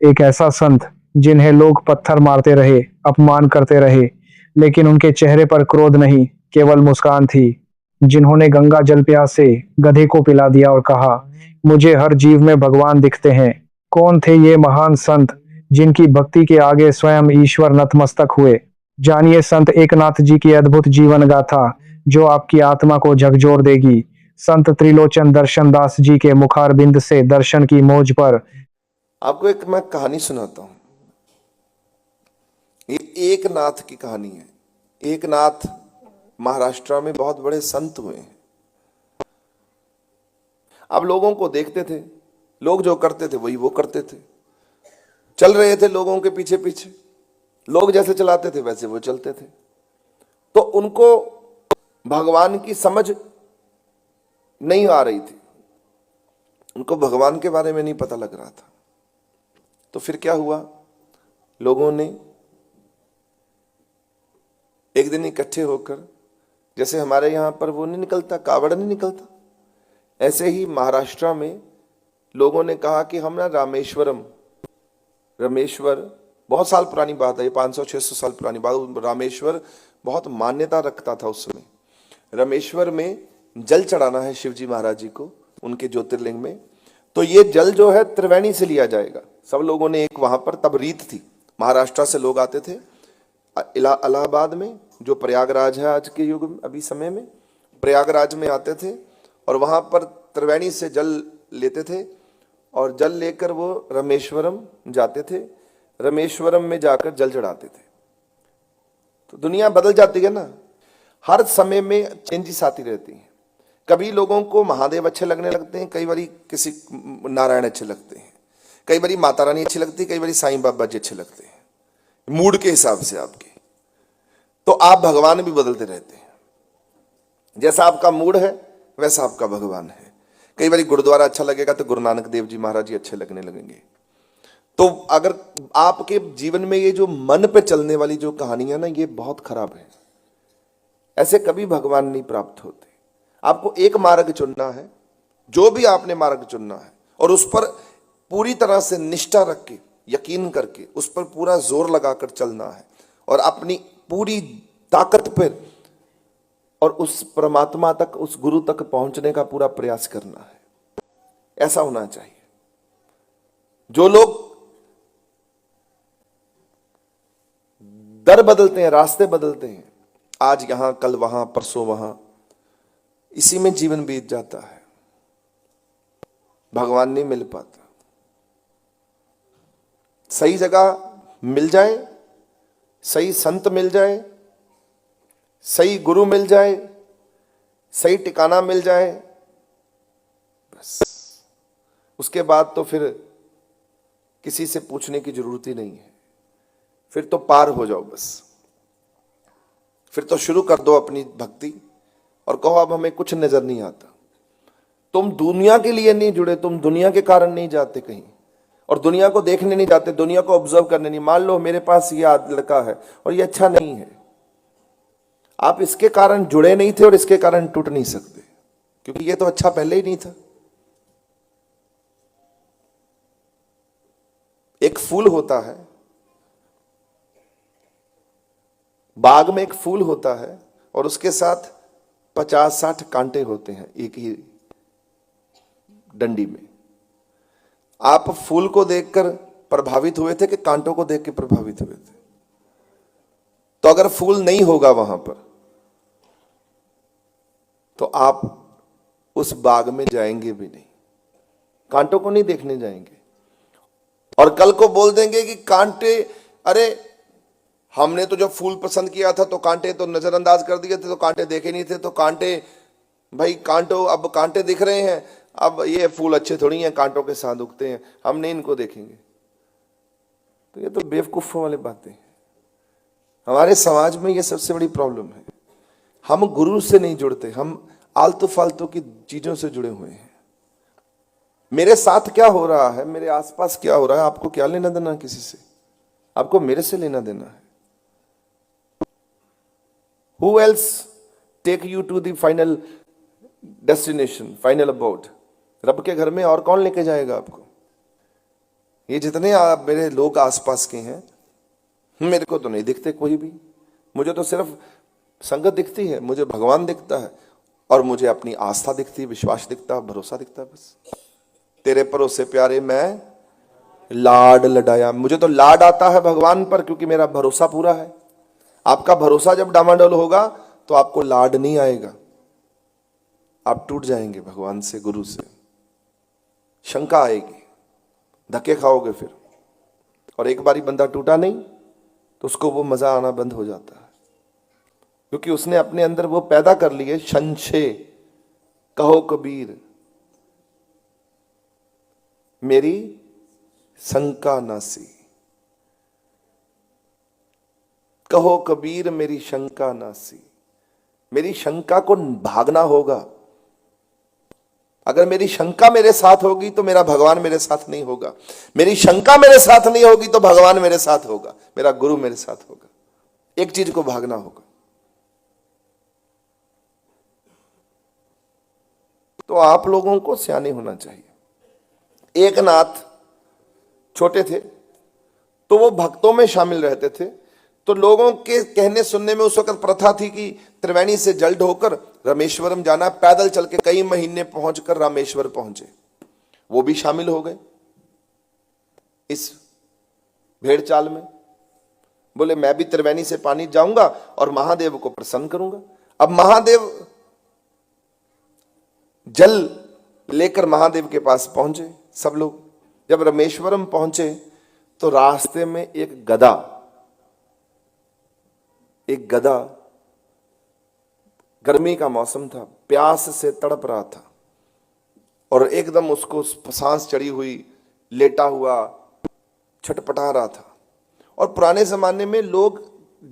एक ऐसा संत जिन्हें लोग पत्थर मारते रहे, अपमान करते रहे, लेकिन उनके चेहरे पर क्रोध नहीं, केवल मुस्कान थी। जिन्होंने गंगा जल प्यासे गधे को पिला दिया और कहा, मुझे हर जीव में भगवान दिखते हैं। कौन थे ये महान संत जिनकी भक्ति के आगे स्वयं ईश्वर नतमस्तक हुए? जानिए संत एकनाथ जी की अद्भुत जीवन गाथा, जो आपकी आत्मा को झकझोर देगी। संत त्रिलोचन दर्शन दास जी के मुखारबिंद से दर्शन की मोज पर आपको एक मैं कहानी सुनाता हूं। ये एक नाथ की कहानी है। एक नाथ महाराष्ट्र में बहुत बड़े संत हुए हैं। आप लोगों को देखते थे, लोग जो करते थे वही वो करते थे, चल रहे थे लोगों के पीछे पीछे, लोग जैसे चलाते थे वैसे वो चलते थे। तो उनको भगवान की समझ नहीं आ रही थी, उनको भगवान के बारे में नहीं पता लग रहा था। तो फिर क्या हुआ, लोगों ने एक दिन इकट्ठे होकर, जैसे हमारे यहां पर वो नहीं निकलता, कावड़ नहीं निकलता, ऐसे ही महाराष्ट्र में लोगों ने कहा कि हम ना रामेश्वर बहुत साल पुरानी बात है, ये 500-600 साल पुरानी बात। रामेश्वर बहुत मान्यता रखता था उस समय। रामेश्वर में जल चढ़ाना है शिव जी महाराज जी को, उनके ज्योतिर्लिंग में। तो ये जल जो है त्रिवेणी से लिया जाएगा। सब लोगों ने एक वहां पर तब रीत थी, महाराष्ट्र से लोग आते थे इलाहाबाद में, जो प्रयागराज है आज के युग में, अभी समय में प्रयागराज में आते थे और वहां पर त्रिवेणी से जल लेते थे और जल लेकर वो रामेश्वरम जाते थे। रामेश्वरम में जाकर जल चढ़ाते थे। तो दुनिया बदल जाती है ना, हर समय में चेंजेस आती रहती हैं। कभी लोगों को महादेव अच्छे लगने लगते हैं, कई बारी किसी नारायण अच्छे लगते हैं, कई बारी माता रानी अच्छी लगती है, कई बारी साईं बाबा जी अच्छे लगते हैं, मूड के हिसाब से आपके। तो आप भगवान भी बदलते रहते हैं, जैसा आपका मूड है वैसा आपका भगवान है। कई बारी गुरुद्वारा अच्छा लगेगा तो गुरु नानक देव जी महाराज जी अच्छे लगने लगेंगे। तो अगर आपके जीवन में ये जो मन पे चलने वाली जो कहानी है ना, ये बहुत खराब है। ऐसे कभी भगवान नहीं प्राप्त होते। आपको एक मार्ग चुनना है, जो भी आपने मार्ग चुनना है, और उस पर पूरी तरह से निष्ठा रख के, यकीन करके उस पर पूरा जोर लगाकर चलना है और अपनी पूरी ताकत पर और उस परमात्मा तक, उस गुरु तक पहुंचने का पूरा प्रयास करना है। ऐसा होना चाहिए। जो लोग दर बदलते हैं, रास्ते बदलते हैं, आज यहां कल वहां परसों वहां, इसी में जीवन बीत जाता है, भगवान नहीं मिल पाता। सही जगह मिल जाए, सही संत मिल जाए, सही गुरु मिल जाए, सही ठिकाना मिल जाए, बस उसके बाद तो फिर किसी से पूछने की जरूरत ही नहीं है। फिर तो पार हो जाओ बस। फिर तो शुरू कर दो अपनी भक्ति और कहो अब हमें कुछ नजर नहीं आता। तुम दुनिया के लिए नहीं जुड़े, तुम दुनिया के कारण नहीं जाते कहीं, और दुनिया को देखने नहीं जाते, दुनिया को ऑब्जर्व करने नहीं। मान लो मेरे पास ये लड़का है और ये अच्छा नहीं है, आप इसके कारण जुड़े नहीं थे और इसके कारण टूट नहीं सकते, क्योंकि ये तो अच्छा पहले ही नहीं था। एक फूल होता है, बाग में एक फूल होता है और उसके साथ 50-60 कांटे होते हैं एक ही डंडी में। आप फूल को देखकर प्रभावित हुए थे कि कांटों को देख के प्रभावित हुए थे? तो अगर फूल नहीं होगा वहां पर तो आप उस बाग में जाएंगे भी नहीं, कांटों को नहीं देखने जाएंगे। और कल को बोल देंगे कि कांटे, अरे हमने तो जो फूल पसंद किया था तो कांटे तो नजरअंदाज कर दिए थे, तो कांटे देखे नहीं थे, तो कांटे भाई कांटों, अब कांटे दिख रहे हैं, अब ये फूल अच्छे थोड़ी हैं, कांटों के साथ उगते हैं, हम नहीं इनको देखेंगे। तो ये तो बेवकूफों वाली बातें हैं। हमारे समाज में ये सबसे बड़ी प्रॉब्लम है। हम गुरु से नहीं जुड़ते, हम आलतू फालतू की चीजों से जुड़े हुए हैं। मेरे साथ क्या हो रहा है, मेरे आसपास क्या हो रहा है, आपको क्या लेना देना किसी से? आपको मेरे से लेना देना है। Who else take you to the final destination, final abode? रब के घर में और कौन लेके जाएगा आपको? ये जितने मेरे लोग आसपास के हैं, मेरे को तो नहीं दिखते कोई भी। मुझे तो सिर्फ संगत दिखती है, मुझे भगवान दिखता है और मुझे अपनी आस्था दिखती है, विश्वास दिखता है, भरोसा दिखता है। बस तेरे भरोसे प्यारे मैं लाड लडाया। मुझे तो लाड आता है भगवान पर, क्योंकि मेरा भरोसा पूरा है। आपका भरोसा जब डामाडोल होगा तो आपको लाड नहीं आएगा, आप टूट जाएंगे भगवान से, गुरु से, शंका आएगी, धक्के खाओगे फिर। और एक बारी बंदा टूटा नहीं तो उसको वो मजा आना बंद हो जाता है, क्योंकि उसने अपने अंदर वो पैदा कर लिए संशय। कहो कबीर मेरी शंका नासी, कहो कबीर मेरी शंका नासी। मेरी शंका को भागना होगा। अगर मेरी शंका मेरे साथ होगी तो मेरा भगवान मेरे साथ नहीं होगा। मेरी शंका मेरे साथ नहीं होगी तो भगवान मेरे साथ होगा, मेरा गुरु मेरे साथ होगा। एक चीज को भागना होगा। तो आप लोगों को सियाने होना चाहिए। एक नाथ छोटे थे तो वो भक्तों में शामिल रहते थे। तो लोगों के कहने सुनने में उस वक्त प्रथा थी कि त्रिवेणी से जल ढोकर रामेश्वरम जाना, पैदल चल के कई महीने पहुंचकर रामेश्वर पहुंचे। वो भी शामिल हो गए इस भेड़ चाल में। बोले मैं भी त्रिवेणी से पानी जाऊंगा और महादेव को प्रसन्न करूंगा। अब महादेव जल लेकर महादेव के पास पहुंचे सब लोग। जब रामेश्वरम पहुंचे तो रास्ते में एक गधा, गर्मी का मौसम था, प्यास से तड़प रहा था और एकदम उसको सांस चढ़ी हुई, लेटा हुआ छटपटा रहा था। और पुराने जमाने में लोग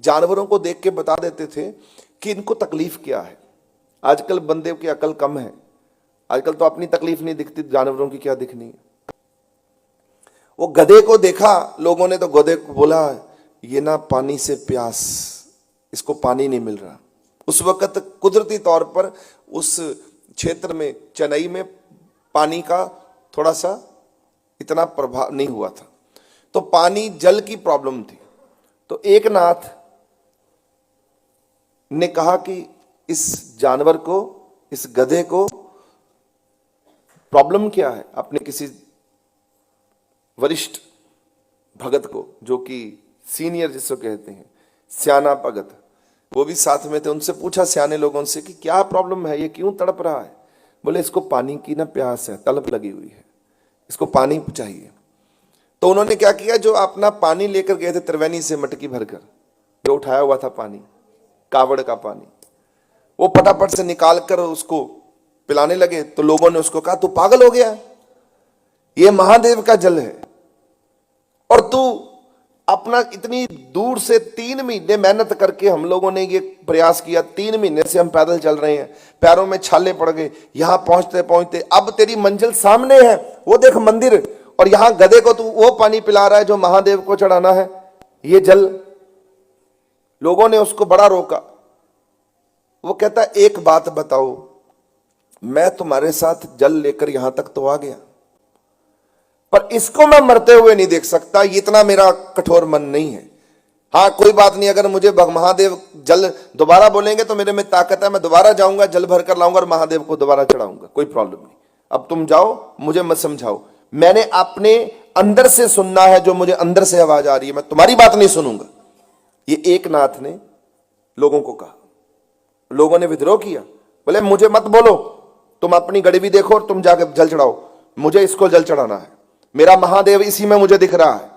जानवरों को देख के बता देते थे कि इनको तकलीफ क्या है। आजकल बंदे की अकल कम है, आजकल तो अपनी तकलीफ नहीं दिखती, जानवरों की क्या दिखनी है। वो गधे को देखा लोगों ने तो गधे को बोला ये ना पानी से प्यास, इसको पानी नहीं मिल रहा। उस वक्त कुदरती तौर पर उस क्षेत्र में, चेन्नई में पानी का थोड़ा सा इतना प्रभाव नहीं हुआ था, तो पानी जल की प्रॉब्लम थी। तो एक नाथ ने कहा कि इस जानवर को, इस गधे को प्रॉब्लम क्या है। अपने किसी वरिष्ठ भगत को, जो कि सीनियर जिसको कहते हैं, सियाना भगत, वो भी साथ में थे, उनसे पूछा सियाने लोगों से कि क्या प्रॉब्लम है, ये क्यों तड़प रहा है। बोले इसको पानी की ना प्यास है, तलब लगी हुई है, इसको पानी चाहिए। तो उन्होंने क्या किया, जो अपना पानी लेकर गए थे त्रिवेणी से मटकी भरकर, जो उठाया हुआ था पानी, कावड़ का पानी, वो फटाफट से निकाल कर उसको पिलाने लगे। तो लोगों ने उसको कहा तू पागल हो गया, ये महादेव का जल है और तू अपना इतनी दूर से 3 महीने मेहनत करके हम लोगों ने ये प्रयास किया, 3 महीने से हम पैदल चल रहे हैं, पैरों में छाले पड़ गए, यहां पहुंचते पहुंचते अब तेरी मंजिल सामने है, वो देख मंदिर, और यहां गधे को तू वो पानी पिला रहा है जो महादेव को चढ़ाना है, ये जल। लोगों ने उसको बड़ा रोका। वो कहता एक बात बताओ, मैं तुम्हारे साथ जल लेकर यहां तक तो आ गया, पर इसको मैं मरते हुए नहीं देख सकता, इतना मेरा कठोर मन नहीं है। हाँ कोई बात नहीं, अगर मुझे महादेव जल दोबारा बोलेंगे तो मेरे में ताकत है, मैं दोबारा जाऊंगा, जल भर कर लाऊंगा और महादेव को दोबारा चढ़ाऊंगा, कोई प्रॉब्लम नहीं। अब तुम जाओ, मुझे मत समझाओ, मैंने अपने अंदर से सुनना है, जो मुझे अंदर से आवाज आ रही है, मैं तुम्हारी बात नहीं सुनूंगा। ये एक नाथ ने लोगों को कहा। लोगों ने विद्रोह किया, बोले मुझे मत बोलो, तुम अपनी गड़बी देखो और तुम जाकर जल चढ़ाओ, मुझे इसको जल चढ़ाना है, मेरा महादेव इसी में मुझे दिख रहा है।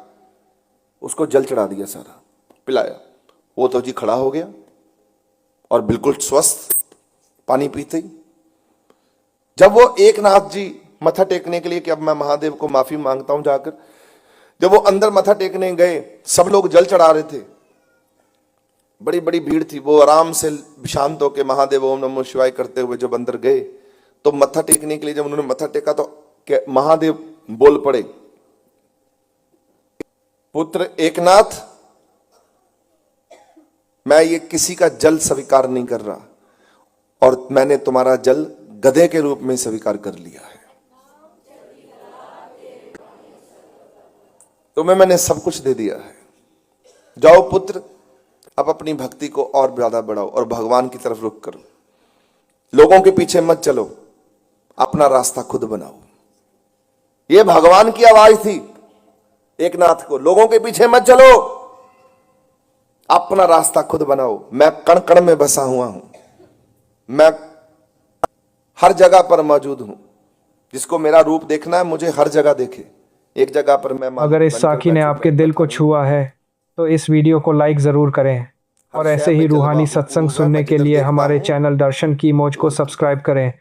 उसको जल चढ़ा दिया, सारा पिलाया। वो तो जी खड़ा हो गया और बिल्कुल स्वस्थ पानी पीते ही। जब वो एक नाथ जी मत्था टेकने के लिए कि अब मैं महादेव को माफी मांगता हूं जाकर, जब वो अंदर मत्था टेकने गए, सब लोग जल चढ़ा रहे थे, बड़ी बड़ी भीड़ थी। वो आराम से शांत होकर महादेव ओम नमो शिवाय करते हुए जब अंदर गए, तो मत्था टेकने के लिए जब उन्होंने मत्था टेका तो महादेव बोल पड़े, पुत्र एकनाथ, मैं ये किसी का जल स्वीकार नहीं कर रहा और मैंने तुम्हारा जल गधे के रूप में स्वीकार कर लिया है। तुम्हें मैंने सब कुछ दे दिया है, जाओ पुत्र, अब अपनी भक्ति को और ज्यादा बढ़ाओ और भगवान की तरफ रुख करो। लोगों के पीछे मत चलो, अपना रास्ता खुद बनाओ। ये भगवान की आवाज थी एकनाथ को, लोगों के पीछे मत चलो, अपना रास्ता खुद बनाओ। मैं कण कण में बसा हुआ हूं, मैं हर जगह पर मौजूद हूं। जिसको मेरा रूप देखना है मुझे हर जगह देखे, एक जगह पर मैं अगर इस साखी ने आपके दिल को छुआ है तो इस वीडियो को लाइक ज़रूर करें और ऐसे ही रूहानी सत्संग सुनने के लिए हमारे चैनल दर्शन की मौज को सब्सक्राइब करें।